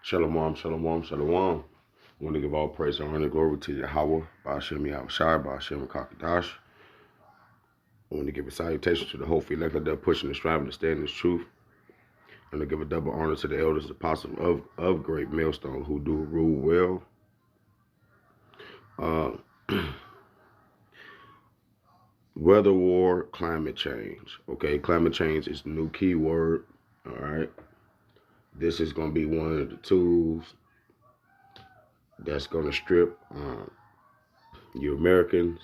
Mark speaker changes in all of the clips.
Speaker 1: Shalom, shalom, shalom. I want to give all praise and honor and glory to Yahweh, Ba'ashem Yahushai, Ba'ashem Kakadash. I want to give a salutation to the whole elect that are pushing and striving to stand in this truth. And to give a double honor to the elders, apostles of Great Millstone who do rule well. Weather war, climate change. Okay, climate change is the new key word. All right. This is going to be one of the tools that's going to strip you Americans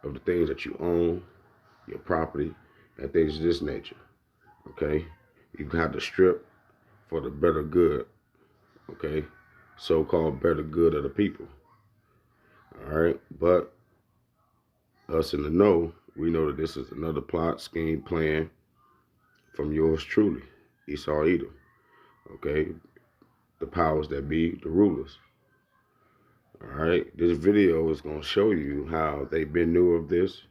Speaker 1: of the things that you own, your property, and things of this nature. Okay? You have to strip for the better good. Okay? So-called better good of the people. All right? But us in the know, we know that this is another plot, scheme, plan from yours truly, Esau Edom. Okay? The powers that be, the rulers. All right? This video is going to show you how they've been new of this.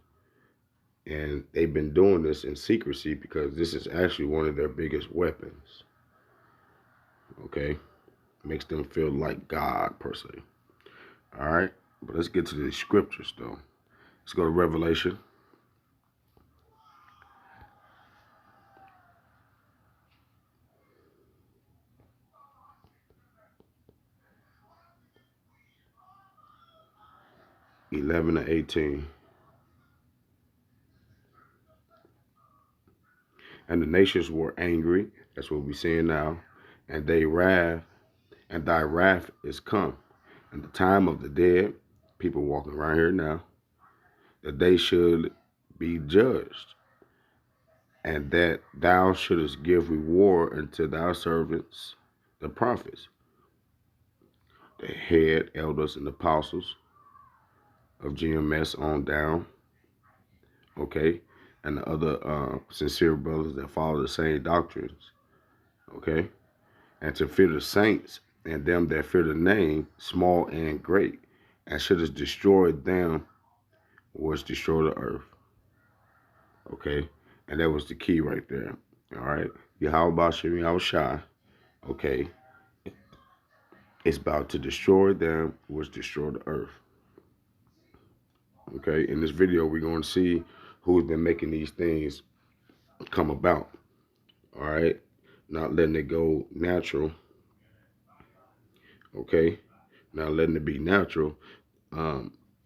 Speaker 1: And they've been doing this in secrecy because this is actually one of their biggest weapons. Okay? Makes them feel like God, per se. All right? But let's get to the scriptures, though. Let's go to Revelation. (11 to 18). And the nations were angry. That's what we're seeing now. And thy wrath is come. And the time of the dead, people walking around here now, that they should be judged. And that thou shouldest give reward unto thy servants, the prophets, the head elders and apostles of GMS on down. Okay? And the other sincere brothers that follow the same doctrines. Okay? And to fear the saints and them that fear the name, small and great, and shouldest destroy them was destroy the earth. Okay? And that was the key right there. All right? Yahweh Ba'ashem Yahushai. Okay? It's about to destroy them was destroy the earth. Okay? In this video, we're going to see who's been making these things come about. All right? Not letting it go natural. Okay? Not letting it be natural.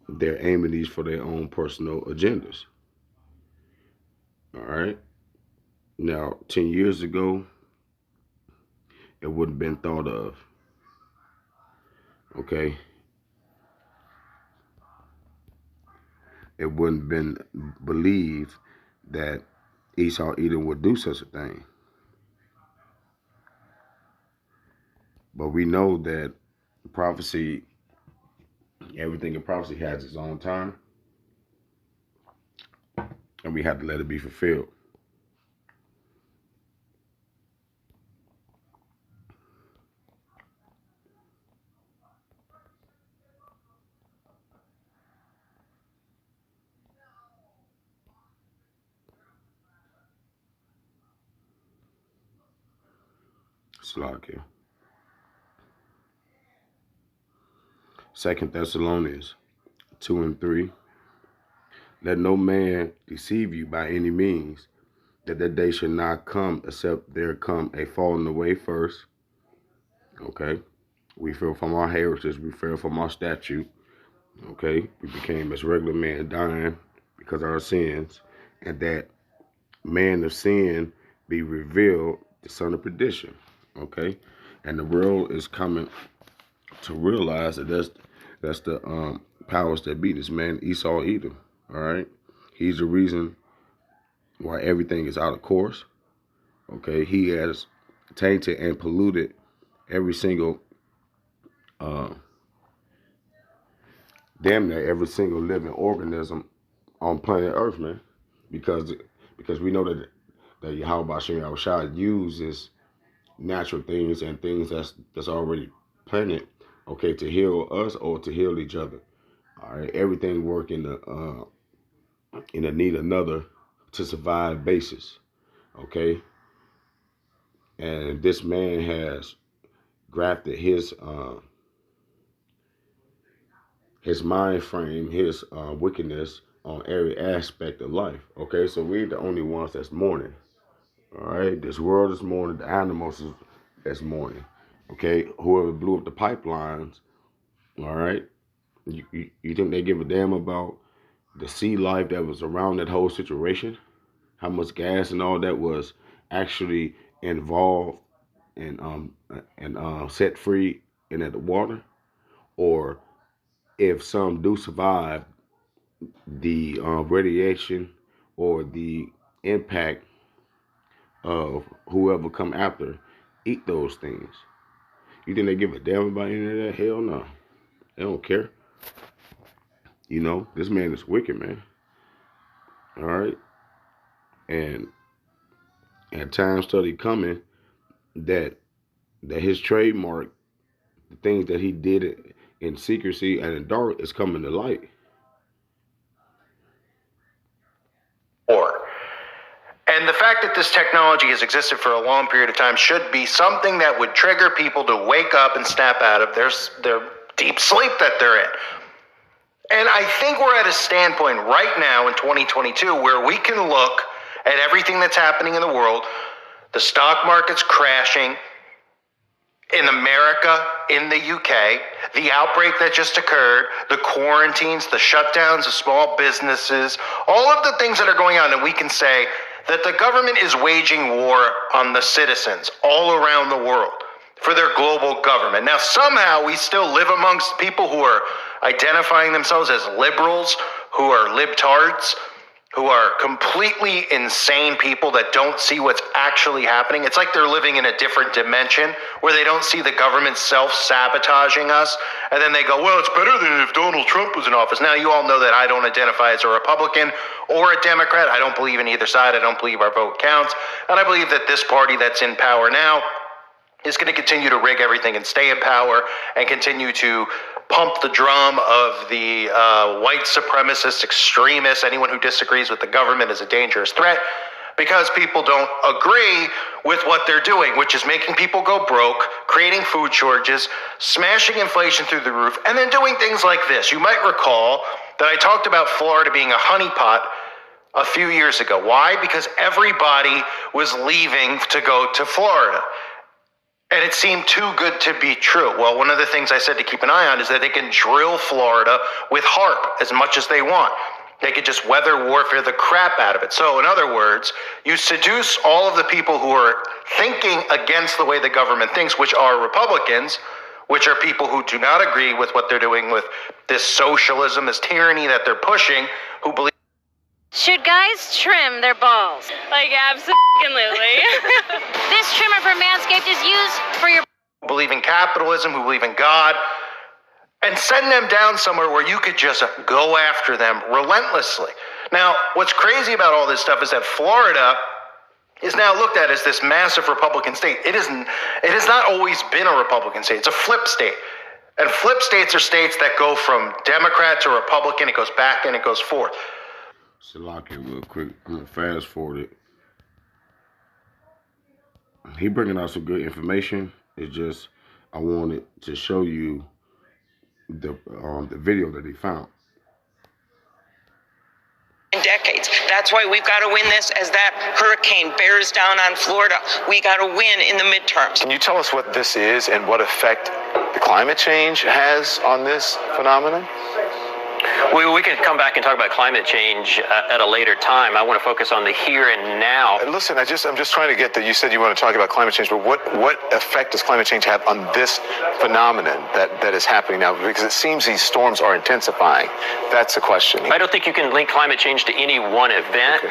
Speaker 1: They're aiming these for their own personal agendas. All right? Now, 10 years ago, it wouldn't have been thought of. Okay? It wouldn't have been believed that Esau Edom would do such a thing. But we know that prophecy, everything in prophecy has its own time. And we have to let it be fulfilled. Slakia. 2 Thessalonians 2 and 3. Let no man deceive you by any means, that day should not come except there come a falling away first. Okay? We fell from our heritage. We fell from our statute. Okay? We became as regular men dying because of our sins. And that man of sin be revealed, the son of perdition. Okay? And the world is coming to realize that that's the powers that be. This man, Esau Edom. All right? He's the reason why everything is out of course. Okay? He has tainted and polluted every single damn near every single living organism on planet Earth, man. Because we know that Yahweh Ba'ashem Yahushai uses natural things and things that's already planted, okay, to heal us or to heal each other. All right, everything work in the need another to survive basis, okay. And this man has grafted his mind frame, his wickedness on every aspect of life. Okay, so we're the only ones that's mourning. All right, this world is mourning, the animals is mourning. Okay, whoever blew up the pipelines, all right, you think they give a damn about the sea life that was around that whole situation? How much gas and all that was actually involved and set free in the water? Or if some do survive the radiation or the impact of whoever come after eat those things. You think they give a damn about any of that? Hell no. They don't care. You know, this man is wicked, man. All right. And at time study coming that his trademark, the things that he did in secrecy and in dark is coming to light.
Speaker 2: And the fact that this technology has existed for a long period of time should be something that would trigger people to wake up and snap out of their deep sleep that they're in. And I think we're at a standpoint right now in 2022 where we can look at everything that's happening in the world. The stock market's crashing in America, in the UK, the outbreak that just occurred, the quarantines, the shutdowns of small businesses, all of the things that are going on, and we can say that the government is waging war on the citizens all around the world for their global government. Now, somehow we still live amongst people who are identifying themselves as liberals, who are libtards, who are completely insane people that don't see what's actually happening. It's like they're living in a different dimension where they don't see the government self-sabotaging us. And then they go, well, it's better than if Donald Trump was in office. Now, you all know that I don't identify as a Republican or a Democrat. I don't believe in either side. I don't believe our vote counts. And I believe that this party that's in power now is going to continue to rig everything and stay in power and continue to pump the drum of the white supremacist extremists. Anyone who disagrees with the government is a dangerous threat because people don't agree with what they're doing, which is making people go broke, creating food shortages, smashing inflation through the roof, and then doing things like this. You might recall that I talked about Florida being a honeypot a few years ago. Why? Because everybody was leaving to go to Florida. And it seemed too good to be true. Well, one of the things I said to keep an eye on is that they can drill Florida with HAARP as much as they want. They could just weather warfare the crap out of it. So in other words, you seduce all of the people who are thinking against the way the government thinks, which are Republicans, which are people who do not agree with what they're doing with this socialism, this tyranny that they're pushing, who believe.
Speaker 3: Should guys trim their balls?
Speaker 4: Like, absolutely.
Speaker 3: This trimmer from Manscaped is used for your...
Speaker 2: Who believe in capitalism, who believe in God, and send them down somewhere where you could just go after them relentlessly. Now, what's crazy about all this stuff is that Florida is now looked at as this massive Republican state. It has not always been a Republican state. It's a flip state. And flip states are states that go from Democrat to Republican. It goes back and it goes forth.
Speaker 1: Salaki, real quick, I'm gonna fast forward it. He bringing out some good information. It's just I wanted to show you the video that he found.
Speaker 5: In decades. That's why we've got to win this as that hurricane bears down on Florida. We got to win in the midterms.
Speaker 6: Can you tell us what this is and what effect the climate change has on this phenomenon?
Speaker 7: We can come back and talk about climate change at a later time. I want to focus on the here and now.
Speaker 6: Listen, I'm just trying to get that. You said you want to talk about climate change, but what effect does climate change have on this phenomenon that is happening now? Because it seems these storms are intensifying. That's the question.
Speaker 7: I don't think you can link climate change to any one event.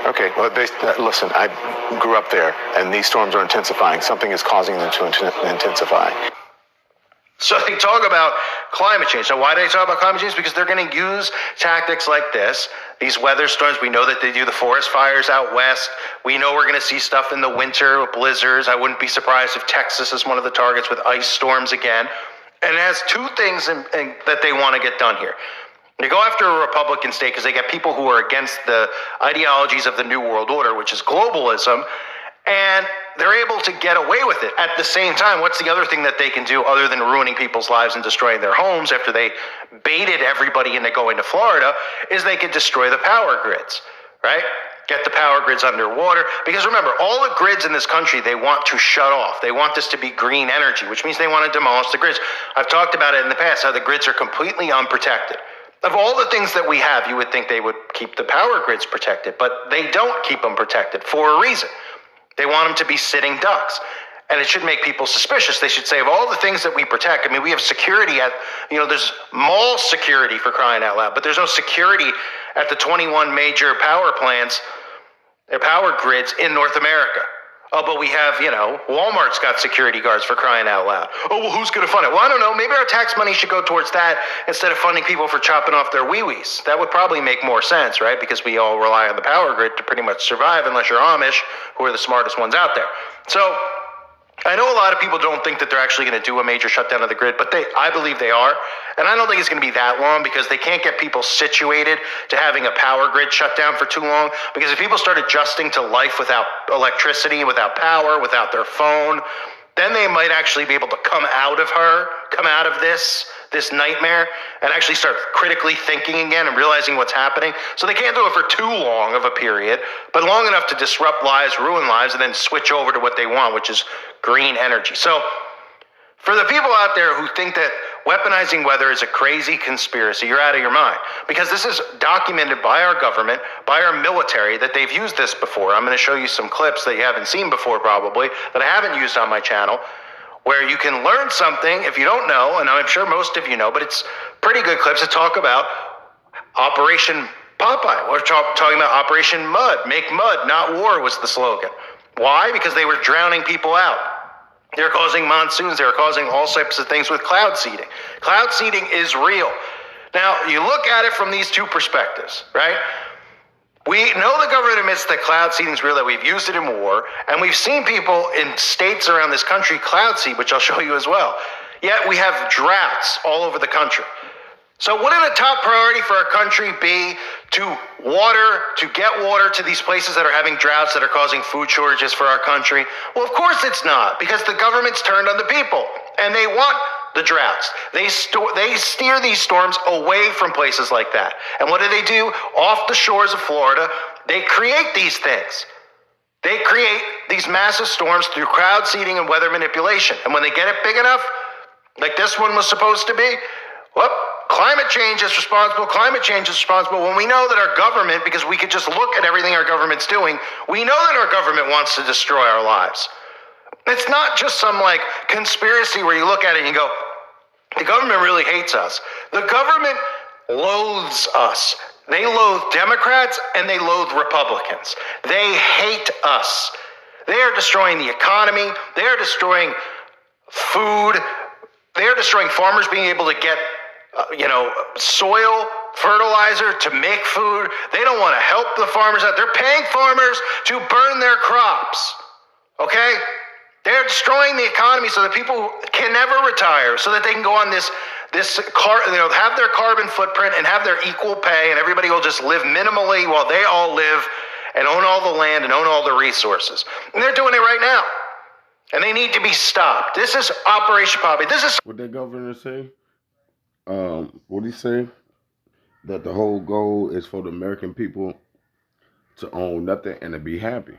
Speaker 6: Okay. Well, listen, I grew up there, and these storms are intensifying. Something is causing them to intensify.
Speaker 2: So they talk about climate change. So why do they talk about climate change? Because they're going to use tactics like this, these weather storms. We know that they do the forest fires out west. We know we're going to see stuff in the winter with blizzards. I wouldn't be surprised if Texas is one of the targets with ice storms again. And it has two things that they want to get done here. They go after a Republican state because they get people who are against the ideologies of the New World Order, which is globalism. And they're able to get away with it. At the same time, what's the other thing that they can do other than ruining people's lives and destroying their homes after they baited everybody into going to Florida, is they could destroy the power grids, right? Get the power grids underwater. Because remember, all the grids in this country, they want to shut off. They want this to be green energy, which means they want to demolish the grids. I've talked about it in the past, how the grids are completely unprotected. Of all the things that we have, you would think they would keep the power grids protected, but they don't keep them protected for a reason. They want them to be sitting ducks. And it should make people suspicious. They should say, of all the things that we protect, I mean, we have security at, there's mall security, for crying out loud, but there's no security at the 21 major power plants, power grids in North America. Oh, but we have, Walmart's got security guards, for crying out loud. Oh, well, who's going to fund it? Well, I don't know. Maybe our tax money should go towards that instead of funding people for chopping off their wee-wees. That would probably make more sense, right? Because we all rely on the power grid to pretty much survive, unless you're Amish, who are the smartest ones out there. So I know a lot of people don't think that they're actually going to do a major shutdown of the grid, but I believe they are. And I don't think it's going to be that long, because they can't get people situated to having a power grid shut down for too long. Because if people start adjusting to life without electricity, without power, without their phone, then they might actually be able to come out of this nightmare and actually start critically thinking again and realizing what's happening. So they can't do it for too long of a period, but long enough to disrupt lives, ruin lives, and then switch over to what they want, which is green energy. So for the people out there who think that weaponizing weather is a crazy conspiracy, you're out of your mind. Because this is documented by our government, by our military, that they've used this before. I'm going to show you some clips that you haven't seen before probably, that I haven't used on my channel, where you can learn something if you don't know, and I'm sure most of you know, but it's pretty good clips to talk about Operation Popeye. We're talking about Operation Mud. Make mud, not war, was the slogan. Why? Because they were drowning people out. They're causing monsoons. They're causing all types of things with cloud seeding. Cloud seeding is real. Now, you look at it from these two perspectives, right? We know the government admits that cloud seeding is real, that we've used it in war, and we've seen people in states around this country cloud seed, which I'll show you as well. Yet we have droughts all over the country. So wouldn't a top priority for our country be to get water to these places that are having droughts, that are causing food shortages for our country? Well, of course it's not, because the government's turned on the people, and they want the droughts. They steer these storms away from places like that. And what do? Off the shores of Florida, they create these things. They create these massive storms through crowd seeding and weather manipulation. And when they get it big enough, like this one was supposed to be, well, climate change is responsible. Climate change is responsible. When we know that our government, because we could just look at everything our government's doing, we know that our government wants to destroy our lives. It's not just some conspiracy where you look at it and you go, the government really hates us. The government loathes us. They loathe Democrats and they loathe Republicans. They hate us. They are destroying the economy. They are destroying food. They are destroying farmers being able to get soil, fertilizer to make food. They don't want to help the farmers out. They're paying farmers to burn their crops. Okay? They're destroying the economy so that people can never retire, so that they can go on have their carbon footprint and have their equal pay, and everybody will just live minimally while they all live and own all the land and own all the resources. And they're doing it right now. And they need to be stopped. This is Operation Popeye. This is
Speaker 1: what the governor say. What he say? That the whole goal is for the American people to own nothing and to be happy.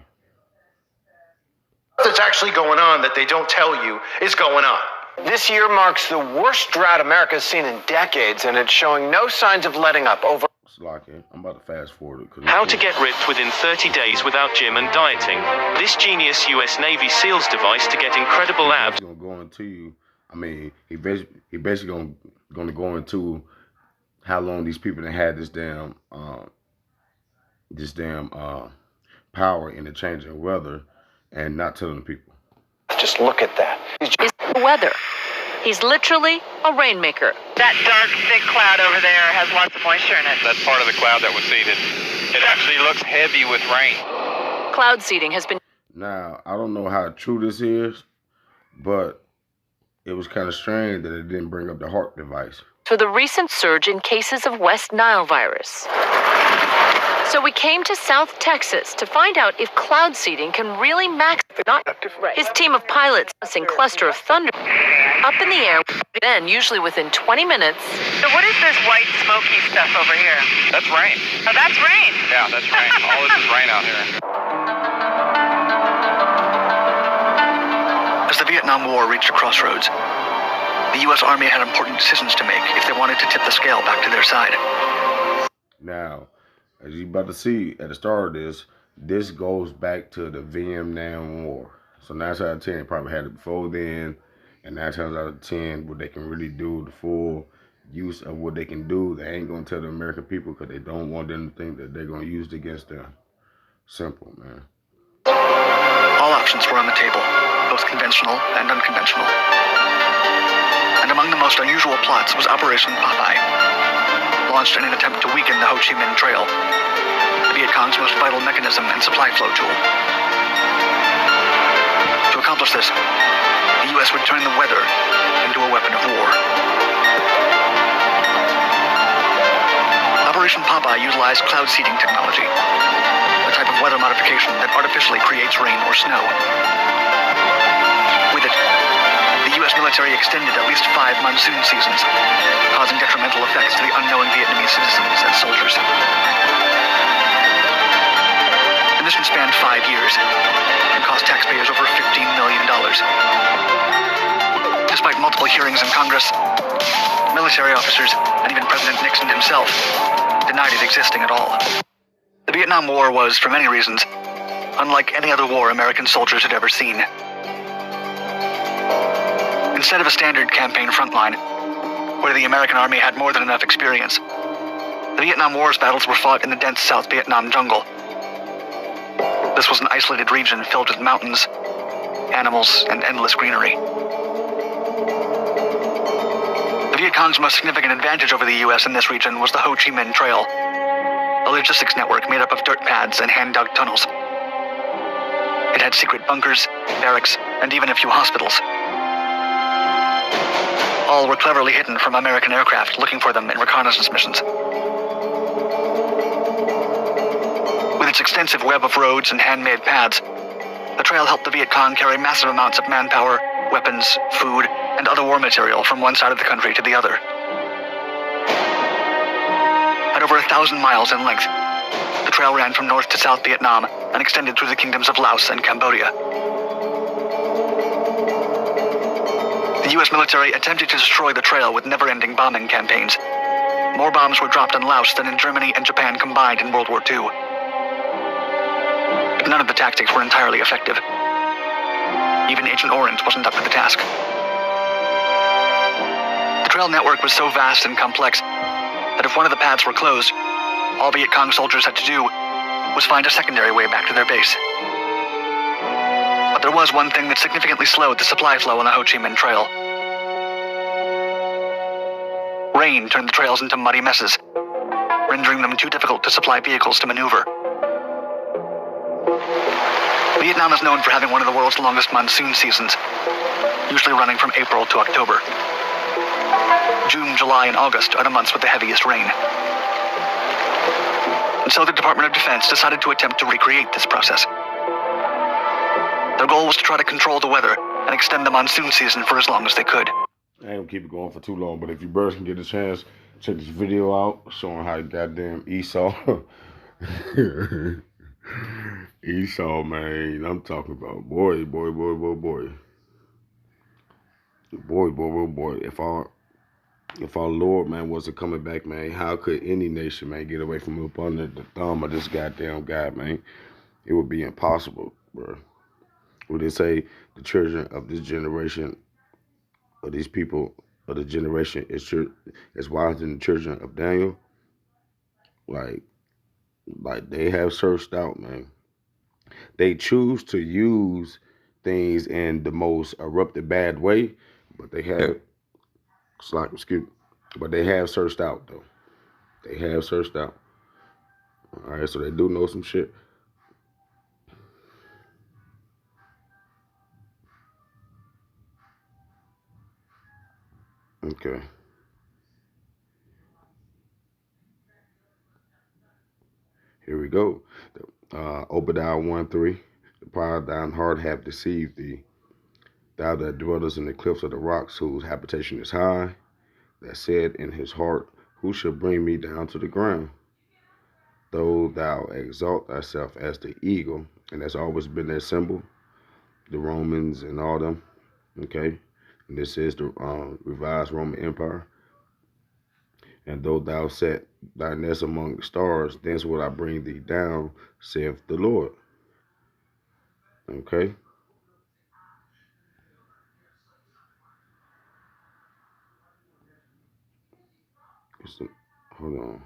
Speaker 2: That's actually going on that they don't tell you is going on.
Speaker 8: This year marks the worst drought America's seen in decades, and it's showing no signs of letting up.
Speaker 1: I'm about to fast forward.
Speaker 9: How to get ripped within 30 days without gym and dieting. This genius U.S. Navy SEALs device to get incredible abs.
Speaker 1: He's gonna go into you. I mean, he basically gonna go into how long these people that had this damn power in the changing weather, and not telling the people.
Speaker 8: Just look at that.
Speaker 10: It's the weather. He's literally a rainmaker.
Speaker 5: That dark, thick cloud over there has lots of moisture in it.
Speaker 11: That's part of the cloud that was seeded. It actually looks heavy with rain.
Speaker 10: Cloud seeding has been...
Speaker 1: Now, I don't know how true this is, but it was kind of strange that it didn't bring up the heart device.
Speaker 10: For the recent surge in cases of West Nile virus. So we came to South Texas to find out if cloud seeding can really max. His team of pilots and cluster of thunder up in the air, then usually within 20 minutes.
Speaker 5: So what is this white smoky stuff over here?
Speaker 11: That's rain.
Speaker 5: Oh, that's rain.
Speaker 11: Yeah, that's rain. All this is rain out here.
Speaker 12: As the Vietnam War reached a crossroads, the U.S. Army had important decisions to make if they wanted to tip the scale back to their side.
Speaker 1: Now, as you're about to see at the start of this goes back to the Vietnam War. So 9 times out of 10, they probably had it before then, and 9 times out of 10, what they can really do, the full use of what they can do, they ain't gonna tell the American people because they don't want them to think that they're gonna use it against them. Simple, man.
Speaker 12: All options were on the table, both conventional and unconventional. And among the most unusual plots was Operation Popeye, launched in an attempt to weaken the Ho Chi Minh Trail, the Viet Cong's most vital mechanism and supply flow tool. To accomplish this, the U.S. would turn the weather into a weapon of war. Operation Popeye utilized cloud seeding technology, a type of weather modification that artificially creates rain or snow. With it, the U.S. military extended at least 5 monsoon seasons, causing detrimental effects to the unknowing Vietnamese citizens and soldiers. The mission spanned 5 years and cost taxpayers over $15 million. Despite multiple hearings in Congress, military officers, and even President Nixon himself denied it existing at all. The Vietnam War was, for many reasons, unlike any other war American soldiers had ever seen. Instead of a standard campaign frontline, where the American Army had more than enough experience, the Vietnam War's battles were fought in the dense South Vietnam jungle. This was an isolated region filled with mountains, animals, and endless greenery. The Viet Cong's most significant advantage over the U.S. in this region was the Ho Chi Minh Trail, a logistics network made up of dirt pads and hand-dug tunnels. It had secret bunkers, barracks, and even a few hospitals. All were cleverly hidden from American aircraft looking for them in reconnaissance missions. With its extensive web of roads and handmade pads, the trail helped the Viet Cong carry massive amounts of manpower, weapons, food, and other war material from one side of the country to the other. At over 1,000 miles in length, the trail ran from North to South Vietnam and extended through the kingdoms of Laos and Cambodia. The U.S. military attempted to destroy the trail with never-ending bombing campaigns. More bombs were dropped on Laos than in Germany and Japan combined in World War II. But none of the tactics were entirely effective. Even Agent Orange wasn't up to the task. The trail network was so vast and complex that if one of the paths were closed, all Viet Cong soldiers had to do was find a secondary way back to their base. But there was one thing that significantly slowed the supply flow on the Ho Chi Minh Trail. Rain turned the trails into muddy messes, rendering them too difficult to supply vehicles to maneuver. Vietnam is known for having one of the world's longest monsoon seasons, usually running from April to October. June, July, and August are the months with the heaviest rain. And so the Department of Defense decided to attempt to recreate this process. Their goal was to try to control the weather and extend the monsoon season for as long as they could.
Speaker 1: I ain't gonna keep it going for too long, but if you birds can get a chance, check this video out showing how goddamn Esau. Esau, man, I'm talking about boy. If our Lord, man, wasn't coming back, man, how could any nation, man, get away from up under the thumb of this goddamn guy, man? It would be impossible, bro. Would they say the children of this generation, or these people of the generation, is wiser than the children of Daniel? Like they have searched out, man. They choose to use things in the most erupted bad way, but they have, but they have searched out, though. They have searched out. All right, so they do know some shit. Okay. Here we go. Obadiah 1:3. The proud thine heart hath deceived thee. Thou that dwellest in the cliffs of the rocks, whose habitation is high, that said in his heart, who shall bring me down to the ground? Though thou exalt thyself as the eagle, and that's always been their symbol, the Romans and all them, okay? And this is the revised Roman Empire. And though thou set thy nest among the stars, thence will I bring thee down, saith the Lord. Okay? Hold on.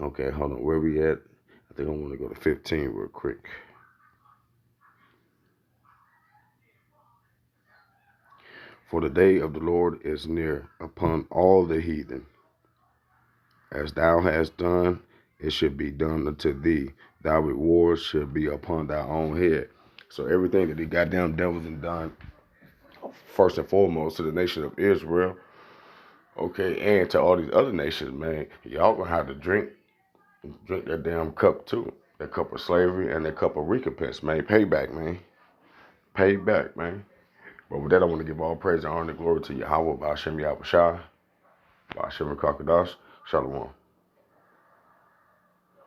Speaker 1: Okay, hold on. Where we at? I think I want to go to 15 real quick. For the day of the Lord is near upon all the heathen. As thou hast done, it should be done unto thee. Thy reward should be upon thy own head. So everything that the goddamn devils have done, first and foremost to the nation of Israel, okay, and to all these other nations, man, y'all gonna have to drink that damn cup too. That cup of slavery and that cup of recompense, man. Payback, man. Payback, man. But with that, I want to give all praise and honor and glory to Yahweh, Ba'ashem Yahushua, Ba'ashem Kakadash, Shalom.